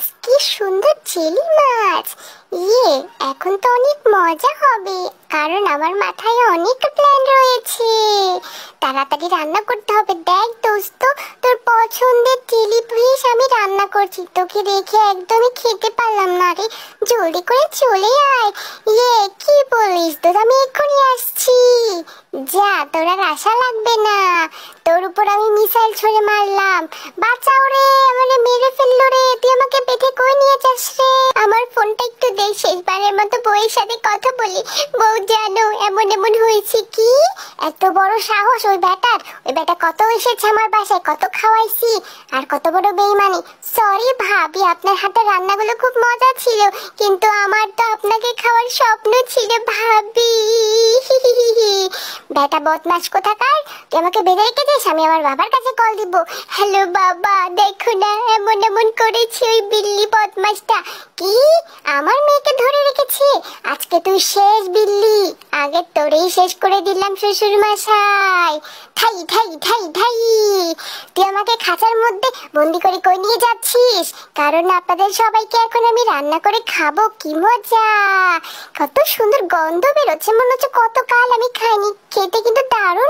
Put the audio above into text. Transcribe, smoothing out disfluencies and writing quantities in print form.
বাস কি সুন্দর চিলি মাছ। এখন তো অনেক মজা হবে, কারণ আমার মাথায় অনেক প্ল্যান রয়েছে। তাড়াতাড়ি রান্না করতে হবে। দেখ দোস্ত, তোর পছন্দের চিলি ফিশ আমি রান্না করছি। তোকে দেখে একদমই খেতে পারলাম না রে, জলদি করে চলে আয়। কি বলিস দোস্ত, আমি এক্ষুনি আসছি। যা, তোর আর আশা লাগবে না। তোর উপর আমি মিসাইল ছুঁড়ে মারলাম। বাঁচাও রে, আমারে মেরে ফেললো রে। তুই আমাকে পেটে কই নিয়ে যাস রে? আমার ফোনটা একটু দে, শেষবারের মতো বউয়ের সাথে কথা বলি। বউ জানো এমন এমন হয়েছে কি? এত বড় সাহস ওই বেটা কত এসেছে আমার বাসায়, কত খাওয়াইছি, আর কত বড় বেইমানি। সরি ভাবি, আপনার হাতের রান্নাগুলো খুব মজা ছিল, কিন্তু আমার তো আপনাকে খাওয়ার স্বপ্ন ছিল ভাবি। বেটা বদমাশ কোথাকার, তুই আমাকে বেঁধে রেখেছিস। আমি আমার বাবার কাছে কল দিব। হ্যালো বাবা, দেখো না এমন এমন করেছে ওই বিল্লি বদমাশটা। কি, আমার মেয়েকে ধরে রেখেছে? আজকে তুই শেষ বিল্লি, আগে তোরেই শেষ করে দিলাম শ্বশুর মশাই। ঠাই ঠাই ঠাই ঠাই। তুই আমাকে খাঁচার মধ্যে বন্দি করে কই নিয়ে যাচ্ছিস? কারণ আপনাদের সবাইকে এখন আমি রান্না করে খাবো। কি মজা, কত সুন্দর গন্ধ বেরোচ্ছে, মনে হচ্ছে কত কাল আমি খাইনি। খেতে কিন্তু দারুণ।